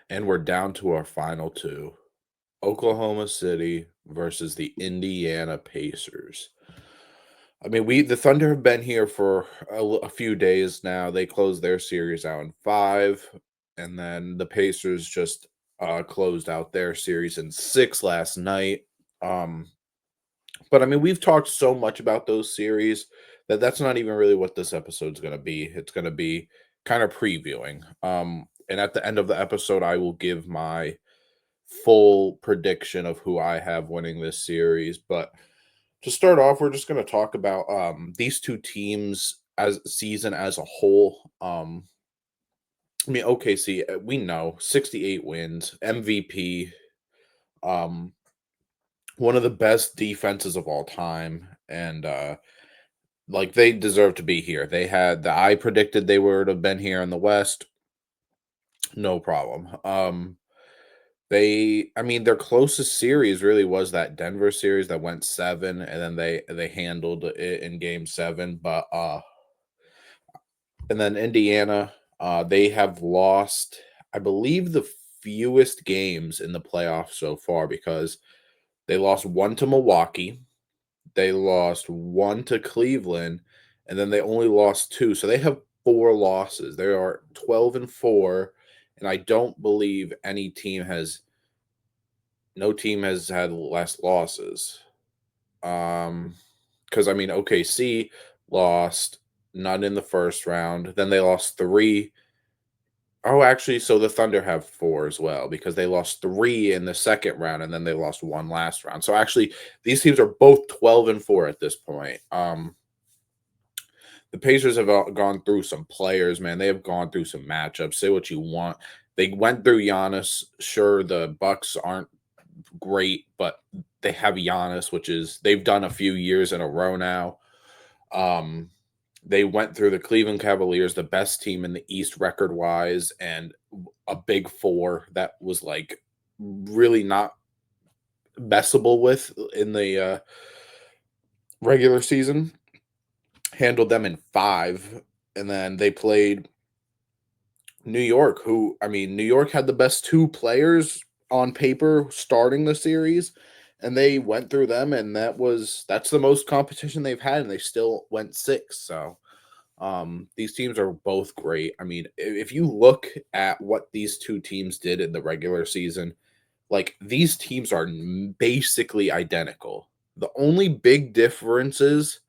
And we're down to our final two. Oklahoma City versus the Indiana Pacers. I mean, the Thunder have been here for a few days now. They closed their series out in five, and then the Pacers just closed out their series in six last night. Um, but I mean, we've talked so much about those series that that's not even really what this episode's going to be. It's going to be kind of previewing. And at the end of the episode, I will give my full prediction of who I have winning this series. But to start off, we're just going to talk about these two teams as season as a whole. I mean, OKC, we know 68 wins, MVP, um, one of the best defenses of all time, and like they deserve to be here. I predicted they would have been here in the West, no problem. I mean, their closest series really was that Denver series that went 7, and then they handled it in game 7, but, and then Indiana, they have lost, I believe, the fewest games in the playoffs so far because they lost 1 to Milwaukee, they lost 1 to Cleveland, and then they only lost 2, so they have 4 losses. They are 12 and 4, and I don't believe no team has had less losses. Because I mean, OKC lost none in the first round. Then they lost three. Oh, actually, so the Thunder have four as well because they lost three in the second round and then they lost one last round. So actually, these teams are both 12 and 4 at this point. The Pacers have gone through some players, man. They have gone through some matchups. Say what you want. They went through Giannis. Sure, the Bucks aren't great, but they have Giannis, which is they've done a few years in a row now. Um, they went through the Cleveland Cavaliers, the best team in the East record wise, and a big four that was like really not messable with in the regular season. Handled them in five, and then they played New York, who I mean, New York had the best two players on paper starting the series, and they went through them, and that's the most competition they've had, and they still went six. So these teams are both great. I mean, if you look at what these two teams did in the regular season, like these teams are basically identical. The only big differences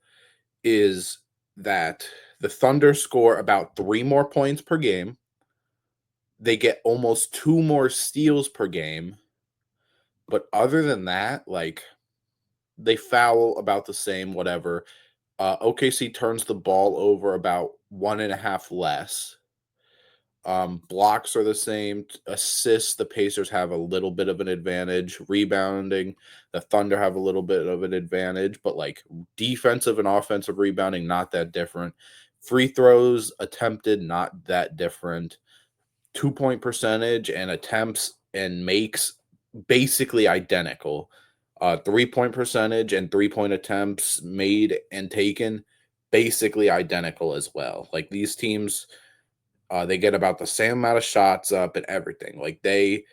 is that the Thunder score about 3 more points per game. They get almost 2 more steals per game. But other than that, like they foul about the same, whatever. OKC turns the ball over about 1.5 less. Blocks are the same. Assists, the Pacers have a little bit of an advantage. Rebounding, the Thunder have a little bit of an advantage, but like defensive and offensive rebounding, not that different. Free throws attempted, not that different. 2 point percentage and attempts and makes basically identical. 3 point percentage and 3 point attempts made and taken basically identical as well. Like these teams, they get about the same amount of shots up and everything. Like they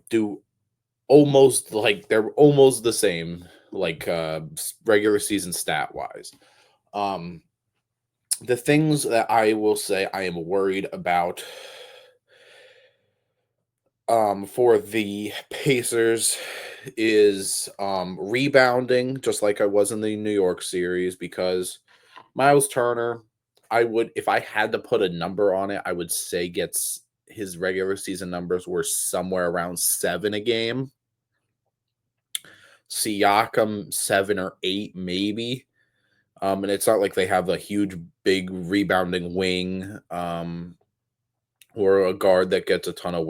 do almost like they're almost the same, like regular season stat wise. Um, the things that I will say I am worried about for the Pacers is rebounding, just like I was in the New York series, because Miles Turner, I would, if I had to put a number on it, I would say gets his regular season numbers were somewhere around 7 a game. Siakam 7 or 8 maybe. And it's not like they have a huge big rebounding wing. Or a guard that gets a ton of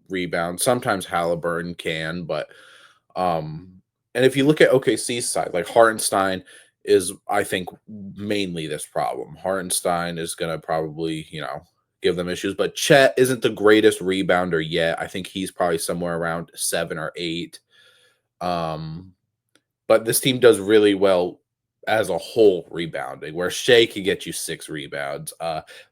rebounds. Sometimes Halliburton can, but and if you look at OKC's side, like Hartenstein is, I think, mainly this problem. Hartenstein is going to probably, give them issues, but Chet isn't the greatest rebounder yet. I think he's probably somewhere around 7 or 8. But this team does really well as a whole rebounding, where Shea could get you 6 rebounds.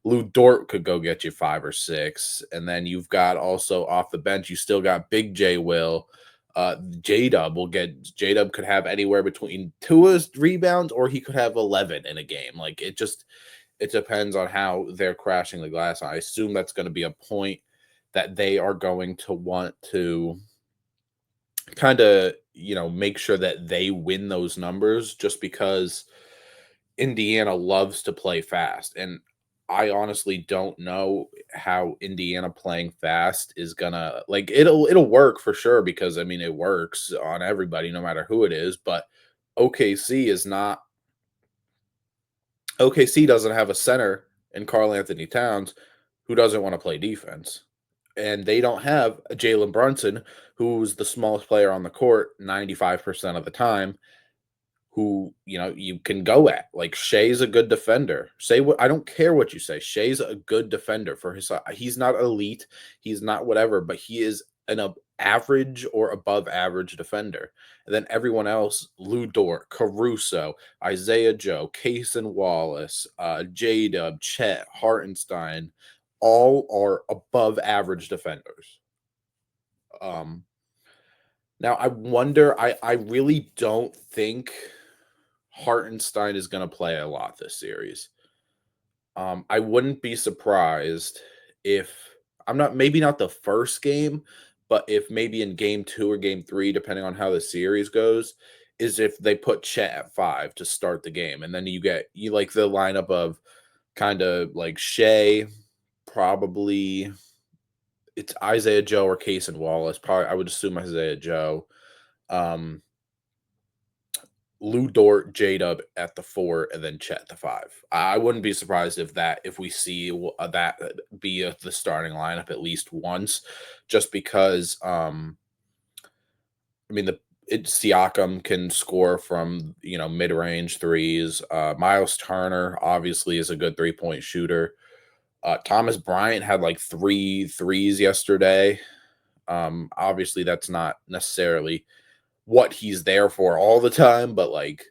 Lou Dort could go get you 5 or 6. And then you've got also off the bench, you still got Big J Will. J Dub could have anywhere between 2 rebounds, or he could have 11 in a game. Like it depends on how they're crashing the glass. I assume that's going to be a point that they are going to want to kind of, make sure that they win those numbers, just because Indiana loves to play fast. And I honestly don't know how Indiana playing fast is gonna, like, it'll work for sure, because I mean it works on everybody no matter who it is, but OKC is not OKC doesn't have a center in Carl Anthony Towns who doesn't want to play defense. And they don't have a Jalen Brunson, who's the smallest player on the court 95% of the time, who, you can go at. Like, Shea's a good defender. Say what, I don't care what you say. Shea's a good defender for his size. He's not elite, he's not whatever, but he is an average or above average defender. And then everyone else, Lou Dort, Caruso, Isaiah Joe, Cason Wallace, J Dub, Chet, Hartenstein, all are above average defenders. Um, Now I wonder, I really don't think Hartenstein is going to play a lot this series. I wouldn't be surprised if, I'm not, maybe not the first game, but if maybe in game 2 or game 3, depending on how the series goes, is if they put Chet at 5 to start the game, and then you like the lineup of kind of like Shea, probably it's Isaiah Joe or Cason Wallace. Probably I would assume Isaiah Joe. Um, Lou Dort, J Dub at the 4, and then Chet the 5. I wouldn't be surprised if we see that be the starting lineup at least once, just because I mean Siakam can score from mid range threes. Miles Turner obviously is a good 3-point shooter. Thomas Bryant had like 3 threes yesterday. Obviously that's not necessarily what he's there for all the time, but like,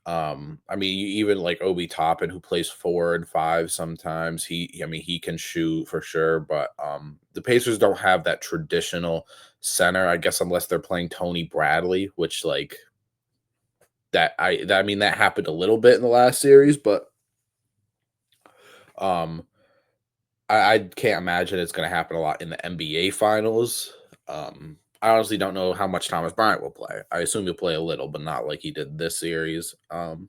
I mean, even like Obi Toppin, who plays 4 and 5 sometimes, I mean, he can shoot for sure, but the Pacers don't have that traditional center, I guess, unless they're playing Tony Bradley, which like I mean that happened a little bit in the last series, but um I can't imagine it's going to happen a lot in the NBA finals. I honestly don't know how much Thomas Bryant will play. I assume he'll play a little, but not like he did this series. But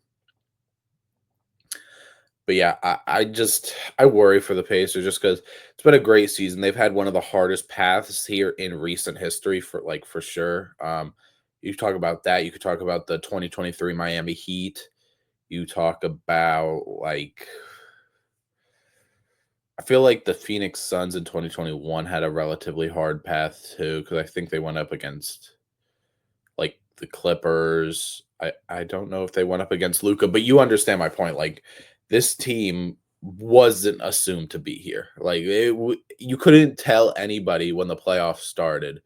yeah, I worry for the Pacers, just because it's been a great season. They've had one of the hardest paths here in recent history, for sure. You talk about that. You could talk about the 2023 Miami Heat. You talk about like, I feel like the Phoenix Suns in 2021 had a relatively hard path too, because I think they went up against like the Clippers. I don't know if they went up against Luca, but you understand my point. Like, this team wasn't assumed to be here. Like, you couldn't tell anybody when the playoffs started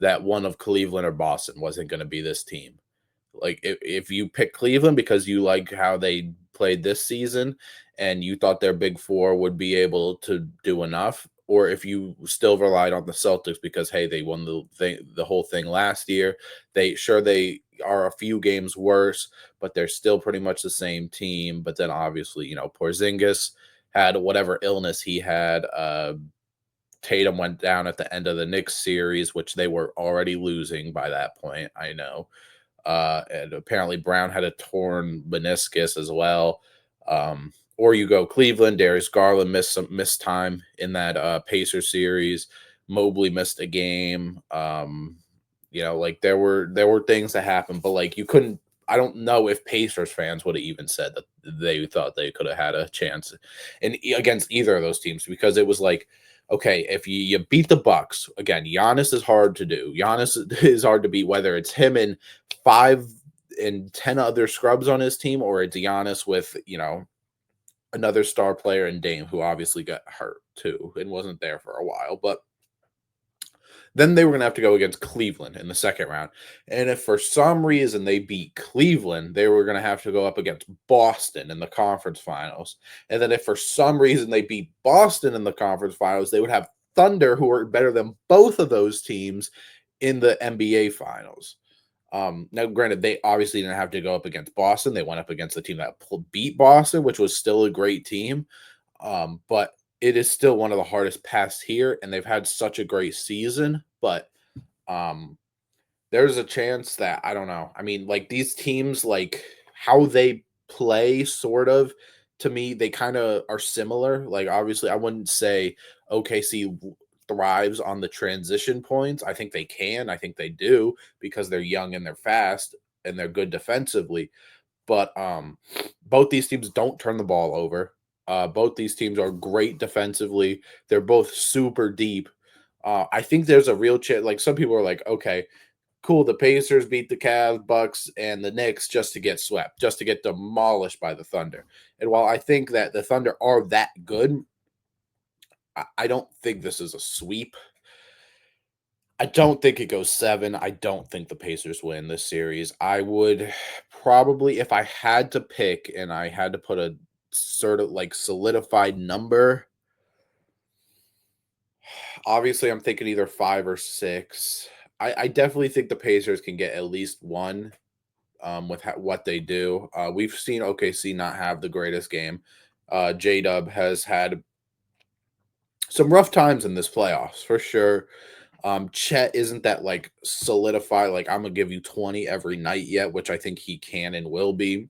that one of Cleveland or Boston wasn't going to be this team. Like, if you pick Cleveland because you like how they played this season and you thought their big four would be able to do enough, or if you still relied on the Celtics because hey, they won the whole thing last year. They are a few games worse, but they're still pretty much the same team. But then obviously, Porzingis had whatever illness he had. Tatum went down at the end of the Knicks series, which they were already losing by that point. I know. And apparently Brown had a torn meniscus as well. Or you go Cleveland, Darius Garland missed time in that Pacer series. Mobley missed a game. Like there were things that happened, but like you couldn't. I don't know if Pacers fans would have even said that they thought they could have had a chance against either of those teams, because it was like, okay, if you beat the Bucks again, Giannis is hard to do. Giannis is hard to beat, whether it's him and 5 and 10 other scrubs on his team, or it's Giannis with another star player in Dame, who obviously got hurt too and wasn't there for a while. But Then they were going to have to go against Cleveland in the second round. And if for some reason they beat Cleveland, they were going to have to go up against Boston in the conference finals. And then if for some reason they beat Boston in the conference finals, they would have Thunder, who are better than both of those teams in the NBA finals. Now, granted, they obviously didn't have to go up against Boston. They went up against the team that beat Boston, which was still a great team. But it is still one of the hardest paths here, and they've had such a great season. But um, there's a chance that I don't know. I mean, like these teams, like how they play, sort of to me, they kind of are similar. Like, obviously, I wouldn't say OKC thrives on the transition points. I think they can. I think they do because they're young and they're fast and they're good defensively. But both these teams don't turn the ball over. Both these teams are great defensively. They're both super deep. I think there's a real chance. Like some people are like, okay, cool. The Pacers beat the Cavs, Bucks, and the Knicks just to get swept, just to get demolished by the Thunder. And while I think that the Thunder are that good, I don't think this is a sweep. I don't think it goes 7. I don't think the Pacers win this series. I would probably, if I had to pick and I had to put a sort of like solidified number, obviously I'm thinking either 5 or 6. I definitely think the Pacers can get at least one with what they do. We've seen OKC not have the greatest game. J Dub has had some rough times in this playoffs for sure. Chet isn't that like solidified, like I'm gonna give you 20 every night yet, which I think he can and will be.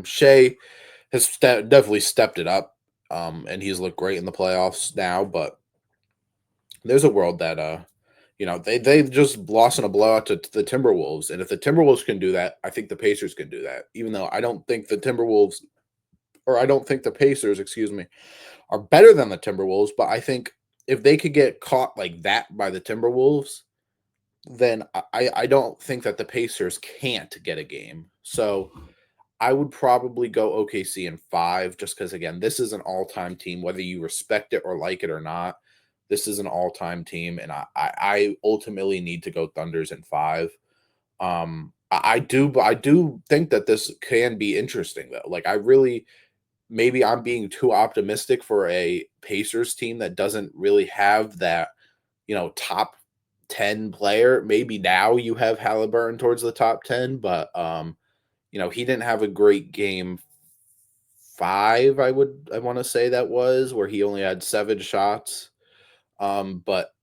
Shea has definitely stepped it up, and he's looked great in the playoffs now. But there's a world that they just lost in a blowout to the Timberwolves, and if the Timberwolves can do that, I think the Pacers can do that. Even though I don't think the Timberwolves, or I don't think the Pacers, excuse me, are better than the Timberwolves, but I think if they could get caught like that by the Timberwolves, then I don't think that the Pacers can't get a game. So I would probably go OKC in 5, just because again, this is an all-time team, whether you respect it or like it or not. This is an all-time team, and I ultimately need to go Thunders in 5. I do think that this can be interesting though. Like I really maybe I'm being too optimistic for a Pacers team that doesn't really have that, top 10 player. Maybe now you have Halliburton towards the top 10, but he didn't have a great game 5, I want to say that was where he only had 7 shots. But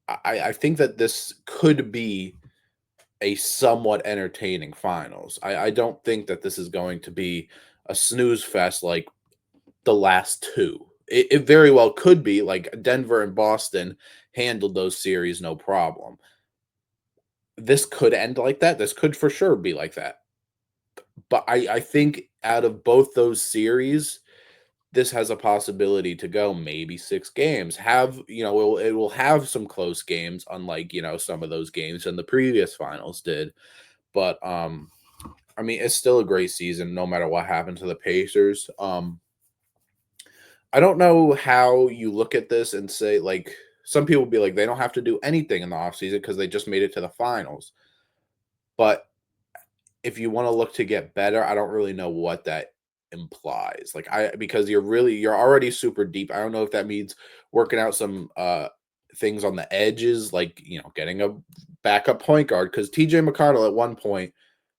I think that this could be a somewhat entertaining finals. I don't think that this is going to be a snooze fest like the last 2. It very well could be like Denver and Boston handled those series no problem. This could end like that. This could for sure be like that. But I think out of both those series, this has a possibility to go maybe 6 games. It will have some close games, unlike, some of those games in the previous finals did. But I mean, it's still a great season no matter what happened to the Pacers. I don't know how you look at this and say, like, some people be like, they don't have to do anything in the offseason because they just made it to the finals. But if you want to look to get better, I don't really know what that implies. Like, because you're already super deep. I don't know if that means working out some things on the edges, like, getting a backup point guard. Because TJ McConnell at one point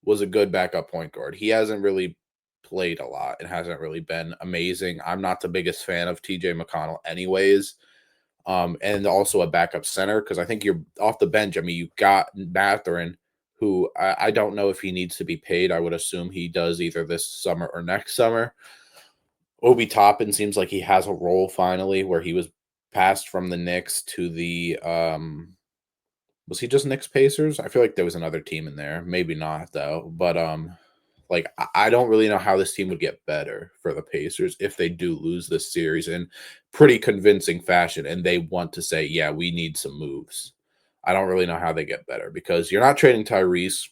was a good backup point guard. He hasn't really played a lot. It hasn't really been amazing. I'm not the biggest fan of TJ McConnell anyways. And also a backup center because I think you're off the bench. I mean, you got Mathurin, who I don't know if he needs to be paid. I would assume he does either this summer or next summer. Obi Toppin seems like he has a role finally where he was passed from the Knicks to the was he just Knicks Pacers? I feel like there was another team in there. Maybe not though. But like I don't really know how this team would get better for the Pacers if they do lose this series in pretty convincing fashion and they want to say, yeah, we need some moves. I don't really know how they get better because you're not trading Tyrese.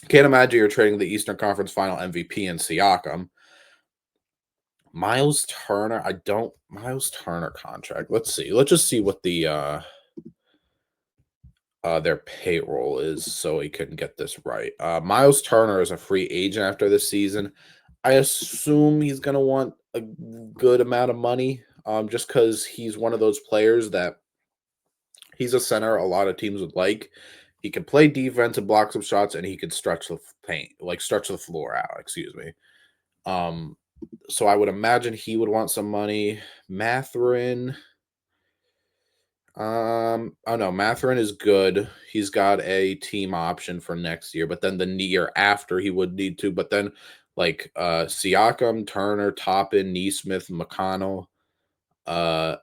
Can't imagine you're trading the Eastern Conference Final MVP in Siakam. Miles Turner contract. Let's see. Let's just see what the their payroll is so he can get this right. Miles Turner is a free agent after this season. I assume he's going to want a good amount of money, just because he's one of those players that he's a center a lot of teams would like. He can play defense and block some shots, and he can stretch the paint, like stretch the floor out. Excuse me. Um, so I would imagine he would want some money. Matherin, oh no, Matherin is good. He's got a team option for next year, but then the year after he would need to. But then like Siakam, Turner, Toppin, Neesmith, McConnell, uh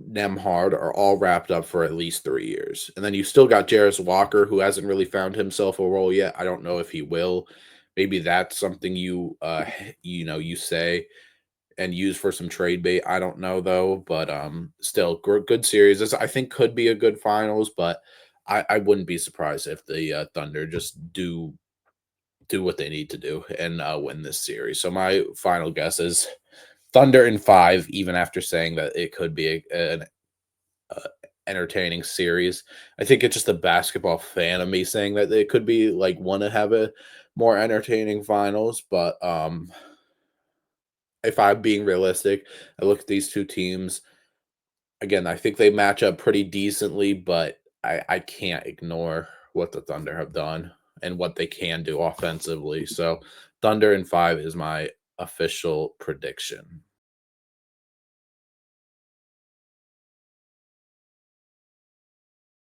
Nemhard are all wrapped up for at least 3 years. And then you still got Jarris Walker, who hasn't really found himself a role yet. I don't know if he will. Maybe that's something you you say and use for some trade bait. I don't know though, but still good series. This I think could be a good finals, but I wouldn't be surprised if the Thunder just do what they need to do and win this series. So my final guess is Thunder in 5, even after saying that it could be an uh, entertaining series. I think it's just a basketball fan of me saying that it could be like want to have a more entertaining finals, but if I'm being realistic, I look at these two teams again. I think they match up pretty decently, but I can't ignore what the Thunder have done and what they can do offensively. So Thunder in 5 is my official prediction.